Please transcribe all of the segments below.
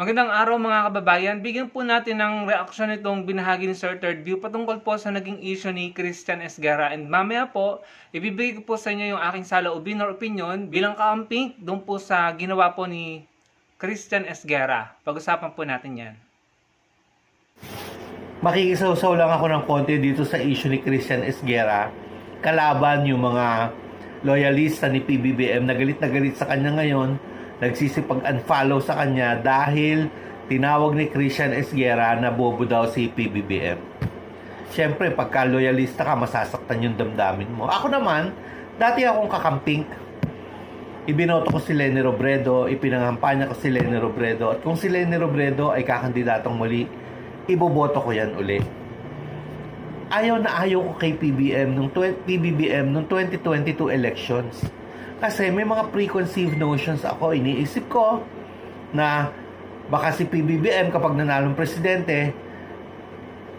Magandang araw mga kababayan. Bigyan po natin ng reaksyon itong binahagi ni Sir Third View patungkol po sa naging issue ni Christian Esguerra. And mamaya po, ibibigay ko po sa inyo yung aking saloobin or opinion bilang kaamping doon po sa ginawa po ni Christian Esguerra. Pag-usapan po natin yan. Makikisaw-saw lang ako ng konti dito sa issue ni Christian Esguerra kalaban yung mga loyalista ni PBBM na galit sa kanya ngayon, nagsisipag-unfollow sa kanya dahil tinawag ni Christian Esguerra na bobo daw si PBBM. Siyempre, pagka loyalista ka, masasaktan yung damdamin mo. Ako naman, dati akong kakamping. Ibinoto ko si Leni Robredo, ipinangampanya ko si Leni Robredo, at kung si Leni Robredo ay kakandidatong muli, iboboto ko yan uli. Ayaw na ayaw ko kay PBBM nung 2022 elections. Kasi may mga preconceived notions ako. Iniisip ko na baka si PBBM kapag nanalong presidente,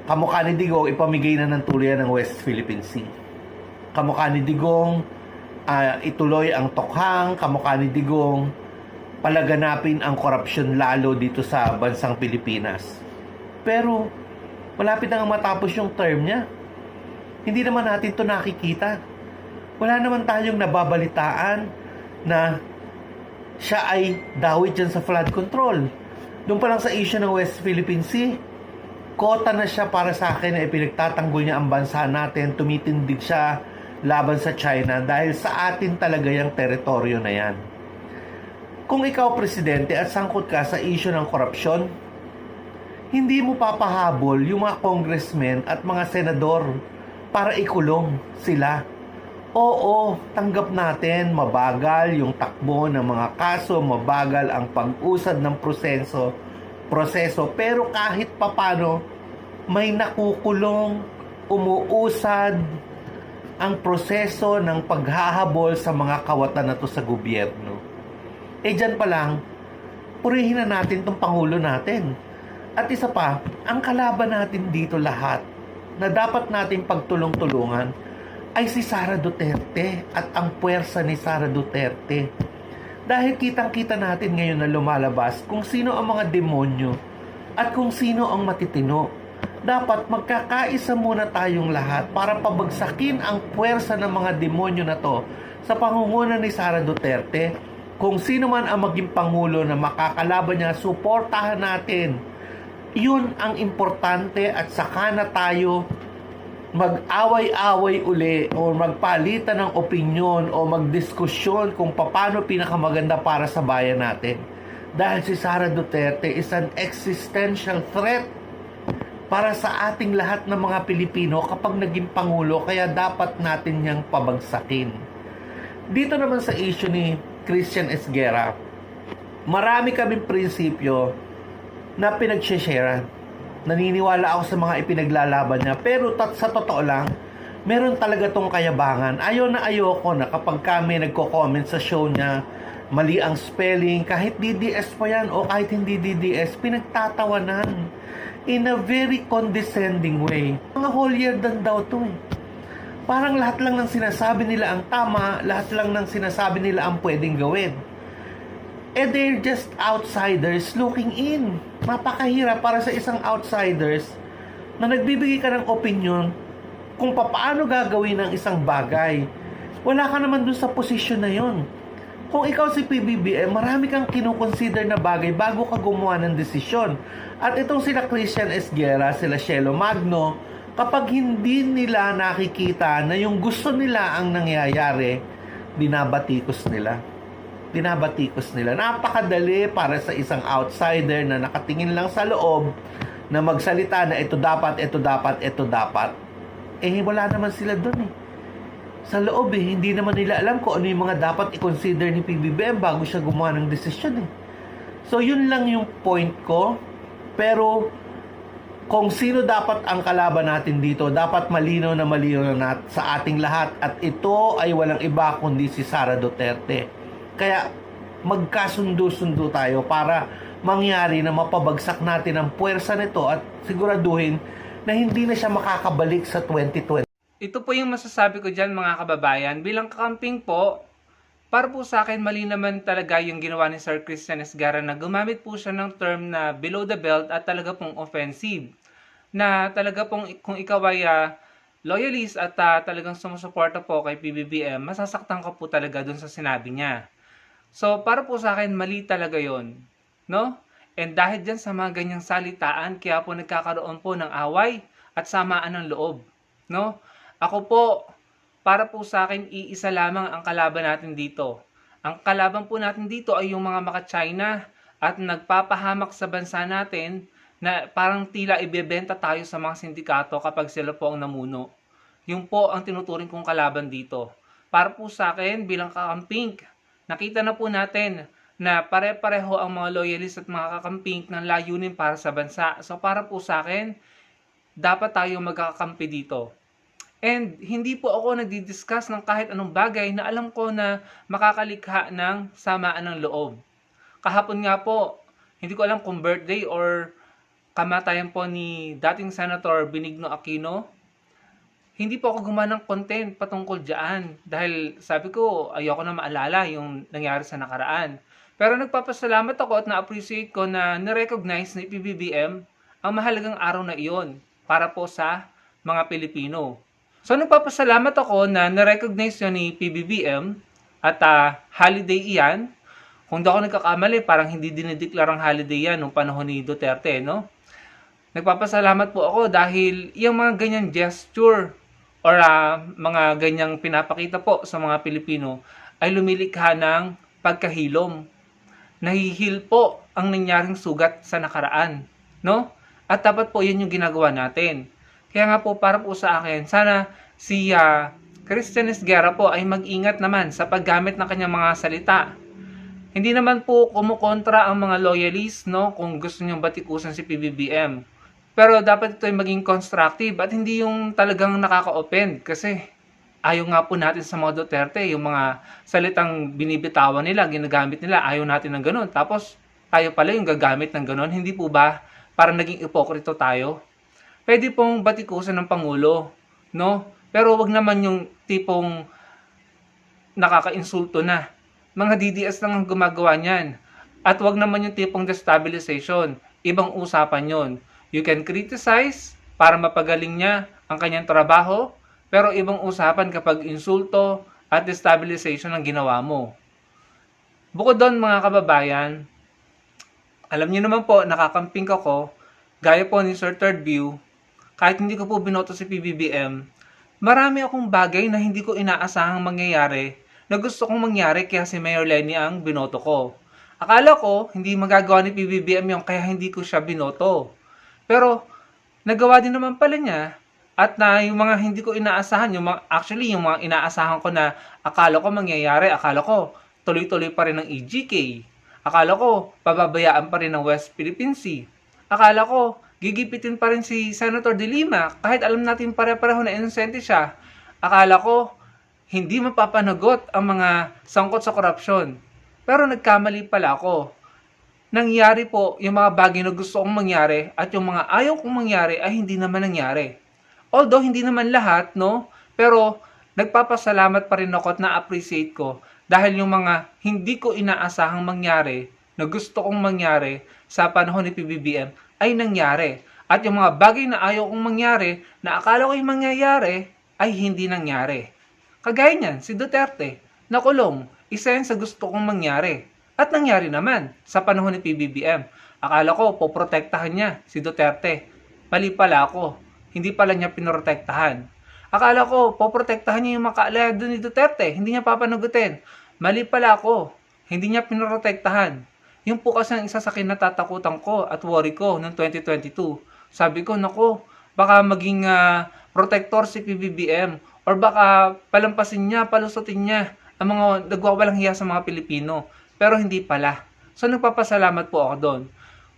kamukha ni Digong ipamigay na ng tuluyan ng West Philippine Sea. Kamukha ni Digong ituloy ang tokhang, kamukha ni Digong palaganapin ang korupsyon lalo dito sa bansang Pilipinas. Pero malapit na matapos yung term niya. Hindi naman natin to nakikita. Wala naman tayong nababalitaan na siya ay dawit dyan sa flood control. Doon pa lang sa issue ng West Philippine Sea, kota na siya para sa akin na ipinagtatanggol niya ang bansa natin, tumitindig siya laban sa China dahil sa atin talaga yung teritoryo na yan. Kung ikaw presidente at sangkot ka sa issue ng korupsyon, hindi mo papahabol yung mga congressmen at mga senador para ikulong sila. Oo, tanggap natin, mabagal yung takbo ng mga kaso, mabagal ang pag-usad ng proseso, pero kahit papano, may nakukulong, umuusad ang proseso ng paghahabol sa mga kawatan na to sa gobyerno. Dyan pa lang, purihin na natin tong Pangulo natin. At isa pa, ang kalaban natin dito lahat na dapat nating pagtulong-tulungan ay si Sara Duterte at ang puwersa ni Sara Duterte. Dahil kitang-kita natin ngayon na lumalabas kung sino ang mga demonyo at kung sino ang matitino. Dapat magkakaisa muna tayong lahat para pabagsakin ang puwersa ng mga demonyo na to sa pangunguna ni Sara Duterte. Kung sino man ang maging pangulo na makakalaban niya, suportahan natin. Yun ang importante at saka na tayo mag-away-away uli o magpalitan ng opinyon o magdiskusyon kung paano pinakamaganda para sa bayan natin. Dahil si Sara Duterte is an existential threat para sa ating lahat ng mga Pilipino kapag naging Pangulo, kaya dapat natin niyang pabagsakin. Dito naman sa issue ni Christian Esguerra, marami kaming prinsipyo na pinag-sharean. Naniniwala ako sa mga ipinaglalaban niya. Pero sa totoo lang, meron talaga tong kayabangan. Ayaw ko na kapag kami nagko-comment sa show niya, mali ang spelling, kahit DDS pa yan o kahit hindi DDS, pinagtatawanan in a very condescending way. Mga holier than thou to eh. Parang lahat lang ng sinasabi nila ang tama, lahat lang ng sinasabi nila ang pwedeng gawin. They're just outsiders looking in. Mapakahirap para sa isang outsiders na nagbibigay ka ng opinion kung paano gagawin ang isang bagay. Wala ka naman dun sa posisyon na yon. Kung ikaw si PBBM, marami kang kinukonsider na bagay bago ka gumawa ng desisyon. At itong sila Christian Esguerra, sila Shelo Magno, kapag hindi nila nakikita na yung gusto nila ang nangyayari, binabatikos nila. Napakadali para sa isang outsider na nakatingin lang sa loob na magsalita na ito dapat. Wala naman sila doon eh. Sa loob hindi naman nila alam kung ano yung mga dapat i-consider ni PBBM bago siya gumawa ng desisyon eh. So yun lang yung point ko. Pero kung sino dapat ang kalaban natin dito, dapat malinaw na sa ating lahat. At ito ay walang iba kundi si Sara Duterte. Kaya magkasundo-sundo tayo para mangyari na mapabagsak natin ang puwersa nito at siguraduhin na hindi na siya makakabalik sa 2020. Ito po yung masasabi ko dyan mga kababayan. Bilang kakamping po, Para po sa akin, mali naman talaga yung ginawa ni Sir Christian Esguerra na gumamit po siya ng term na below the belt at talaga pong offensive. Na talaga pong kung ikaw ay loyalist at talagang sumusuporta po kay PBBM, masasaktan ka po talaga dun sa sinabi niya. So, para po sa akin, mali talaga yon, no? And dahil dyan sa mga ganyang salitaan, kaya po nagkakaroon po ng away at samaan ng loob, no? Ako po, para po sa akin, iisa lamang ang kalaban natin dito. Ang kalaban po natin dito ay yung mga maka-China at nagpapahamak sa bansa natin na parang tila ibebenta tayo sa mga sindikato kapag sila po ang namuno. Yung po ang tinuturing kong kalaban dito. Para po sa akin, bilang kakamping, nakita na po natin na pare-pareho ang mga loyalist at mga kakamping ng layunin para sa bansa. So para po sa akin, dapat tayo magkakampi dito. And hindi po ako nagdi-discuss ng kahit anong bagay na alam ko na makakalikha ng samaan ng loob. Kahapon nga po, hindi ko alam kung birthday or kamatayan po ni dating Senator Benigno Aquino. Hindi po ako gumawa ng content patungkol dyan dahil sabi ko ayoko na maalala yung nangyari sa nakaraan. Pero nagpapasalamat ako at na-appreciate ko na na-recognize ni PBBM ang mahalagang araw na iyon para po sa mga Pilipino. So nagpapasalamat ako na na-recognize yun ni PBBM at holiday iyan. Kung di ako nagkakamali, parang hindi dinideklarang holiday yan nung panahon ni Duterte, no? Nagpapasalamat po ako dahil yung mga ganyang gesture or mga ganyang pinapakita po sa mga Pilipino ay lumilikha ng pagkahilom. Nahihil po ang nangyaring sugat sa nakaraan, no? At dapat po yan yung ginagawa natin. Kaya nga po para po sa akin, sana si Christian Esguerra po ay mag-ingat naman sa paggamit ng kanyang mga salita. Hindi naman po kumukontra ang mga loyalists, no, kung gusto niyong batikusan si PBBM. Pero dapat ito ay maging constructive at hindi yung talagang nakaka-offend kasi ayaw nga po natin sa mga Duterte, yung mga salitang binibitawan nila, ginagamit nila, ayaw natin ng ganun. Tapos tayo pala yung gagamit ng ganun, hindi po ba parang naging ipokrito tayo? Pwede pong batikusan ng Pangulo, no? Pero wag naman yung tipong nakaka-insulto na. Mga DDS lang ang gumagawa niyan. At wag naman yung tipong destabilization. Ibang usapan yon. You can criticize para mapagaling niya ang kanyang trabaho, pero ibang usapan kapag insulto at destabilization ang ginawa mo. Bukod doon mga kababayan, alam niyo naman po, nakakamping ako, gaya po ni Sir Third View, kahit hindi ko po binoto si PBBM, marami akong bagay na hindi ko inaasahang mangyayari na gusto kong mangyari kaya si Mayor Lenny ang binoto ko. Akala ko hindi magagawa ni PBBM yung kaya hindi ko siya binoto. Pero nagawa din naman pala niya at na yung mga hindi ko inaasahan, yung mga inaasahan ko na akala ko mangyayari, akala ko tuloy-tuloy pa rin ng EGK. Akala ko pababayaan pa rin ng West Philippine Sea. Akala ko gigipitin pa rin si Senator De Lima kahit alam natin pare-pareho na inosente siya. Akala ko hindi mapapanagot ang mga sangkot sa korupsyon. Pero nagkamali pala ako. Nangyari po yung mga bagay na gusto kong mangyari at yung mga ayaw kong mangyari ay hindi naman nangyari. Although hindi naman lahat, no? Pero nagpapasalamat pa rin ako at na-appreciate ko dahil yung mga hindi ko inaasahang mangyari na gusto kong mangyari sa panahon ni PBBM ay nangyari. At yung mga bagay na ayaw kong mangyari, na akala ko yung mangyayari, ay hindi nangyari. Kagaya niyan, si Duterte, nakulong, isa yan sa gusto kong mangyari. At nangyari naman sa panahon ni PBBM. Akala ko, poprotektahan niya si Duterte. Mali pala ako, hindi pala niya pinoprotektahan. Akala ko, poprotektahan niya yung mga kaalado ni Duterte, hindi niya papanagutin. Mali pala ako, hindi niya pinoprotektahan. Yung po kasi ang isa sa kinatatakutan ko at worry ko noong 2022. Sabi ko, nako, baka maging protector si PBBM or baka palampasin niya, palusutin niya ang mga nagwawalang hiya sa mga Pilipino. Pero hindi pala. So nagpapasalamat po ako doon.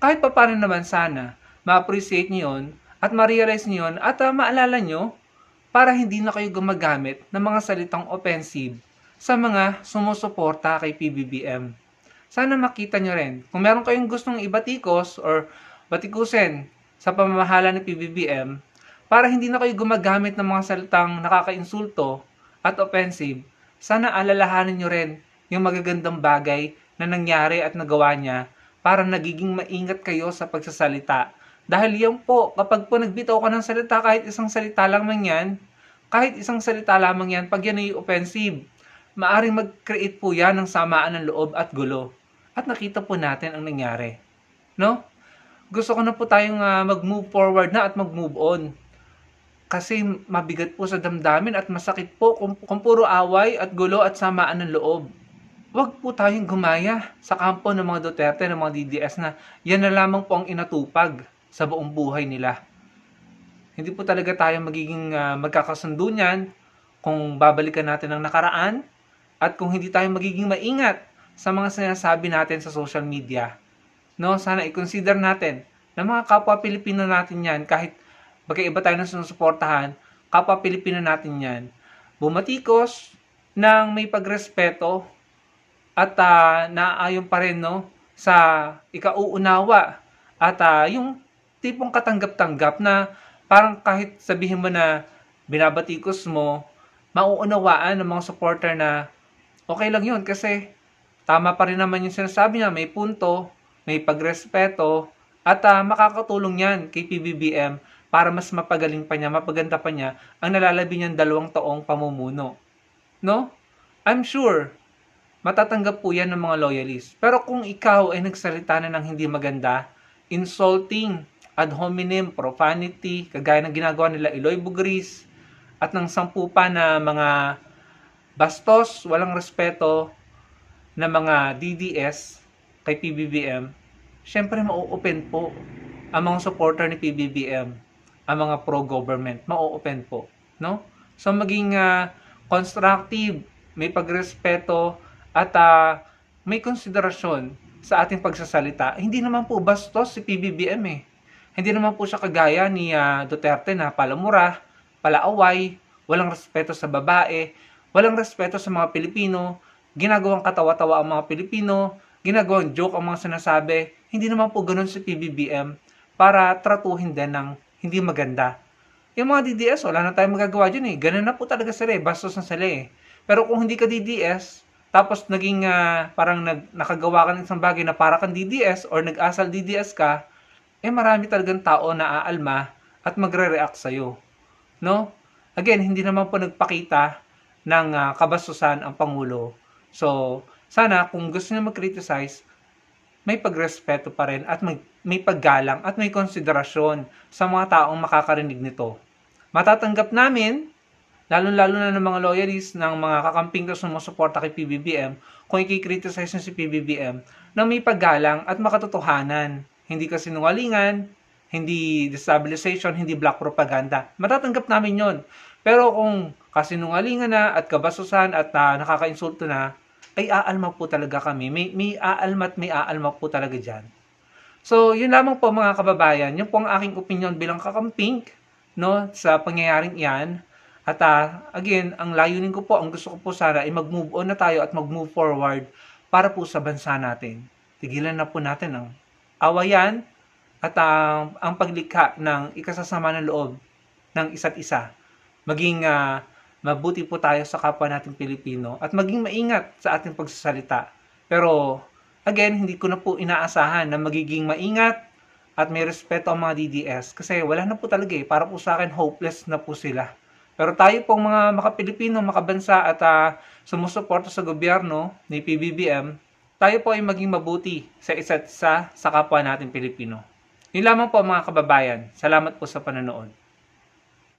Kahit pa paano naman sana, ma-appreciate niyo yun at ma-realize niyo yun at maalala niyo para hindi na kayo gumagamit ng mga salitang offensive sa mga sumusuporta kay PBBM. Sana makita nyo rin. Kung meron kayong gustong ibatikos or batikusin sa pamamahala ni PBBM, para hindi na kayo gumagamit ng mga salitang nakaka-insulto at offensive, sana alalahanin nyo rin yung magagandang bagay na nangyari at nagawa niya para nagiging maingat kayo sa pagsasalita. Dahil yan po, kapag po nagbitaw ka ng salita, kahit isang salita lamang yan, pag yan ay offensive, maaring mag-create po yan ng samaan ng loob at gulo. At nakita po natin ang nangyari. No? Gusto ko na po tayong mag-move forward na at mag-move on. Kasi mabigat po sa damdamin at masakit po kung puro away at gulo at samaan ng loob. Huwag po tayong gumaya sa kampo ng mga Duterte, ng mga DDS na yan na lamang po ang inatupag sa buong buhay nila. Hindi po talaga tayo magiging magkakasundo niyan kung babalikan natin ang nakaraan at kung hindi tayo magiging maingat sa mga sinasabi natin sa social media. No, sana i-consider natin na mga kapwa Pilipino natin yan, kahit magkaiba tayo ng sinusuportahan, kapwa Pilipino natin yan, bumatikos ng may pagrespeto at naaayon pa rin no, sa ikauunawa at yung tipong katanggap-tanggap na parang kahit sabihin mo na binabatikos mo, mauunawaan ng mga supporter na okay lang yun kasi tama pa rin naman yung sinasabi niya, may punto, may pagrespeto, at makakatulong yan kay PBBM para mas mapagaling pa niya, mapaganda pa niya ang nalalabi niyang 2 taong pamumuno. No? I'm sure, matatanggap po yan ng mga loyalists. Pero kung ikaw ay nagsalita na ng hindi maganda, insulting, ad hominem, profanity, kagaya ng ginagawa nila Eloy Bugris, at ng 10 pa na mga bastos, walang respeto na mga DDS kay PBBM, syempre mau-open po ang mga supporter ni PBBM, ang mga pro-government, mau-open po. No? So maging constructive, may pagrespeto, at may konsiderasyon sa ating pagsasalita. Hindi naman po bastos si PBBM eh. Hindi naman po siya kagaya ni Duterte na palamura, palaaway, walang respeto sa babae, walang respeto sa mga Pilipino, ginagawang katawa-tawa ang mga Pilipino, ginagawang joke ang mga sinasabi. Hindi naman po ganun si PBBM para tratuhin din ng hindi maganda. Yung mga DDS, wala na tayong magagawa dyan eh. Ganun na po talaga sila eh. Bastos na sila eh. Pero kung hindi ka DDS, tapos naging parang nakagawa ka ng isang bagay na para kang DDS or nag-asal DDS ka, eh marami talagang tao na aalma at magre-react sa'yo. No? Again, hindi naman po nagpakita ng kabastusan ang Pangulo. So, sana kung gusto niya mag-criticize, may pagrespeto pa rin at may paggalang at may konsiderasyon sa mga taong makakarinig nito. Matatanggap namin, lalo-lalo na ng mga loyalists ng mga kakamping na sumusuporta kay PBBM, kung i-criticize niya si PBBM, na may paggalang at makatotohanan. Hindi kasinungalingan, hindi destabilization, hindi black propaganda. Matatanggap namin yon. Pero kung kasinungalingan na at kabasusan at nakaka-insulto na, ay aalma po talaga kami. May aalma po talaga dyan. So, yun lamang po mga kababayan. Yun po ang aking opinion bilang kakamping no, sa pangyayaring iyan. At again, ang layunin ko po, ang gusto ko po sana ay mag-move on na tayo at mag-move forward para po sa bansa natin. Tigilan na po natin ang awayan at ang paglikha ng ikasasama ng loob ng isa't isa. Maging mabuti po tayo sa kapwa nating Pilipino at maging maingat sa ating pagsasalita. Pero again, hindi ko na po inaasahan na magiging maingat at may respeto ang mga DDS kasi wala na po talaga eh. Para po sa akin, hopeless na po sila. Pero tayo pong mga makapilipino, makabansa at sumusuporta sa gobyerno ni PBBM, tayo po ay maging mabuti sa isa't isa sa kapwa nating Pilipino. Yun lamang po mga kababayan. Salamat po sa panonood.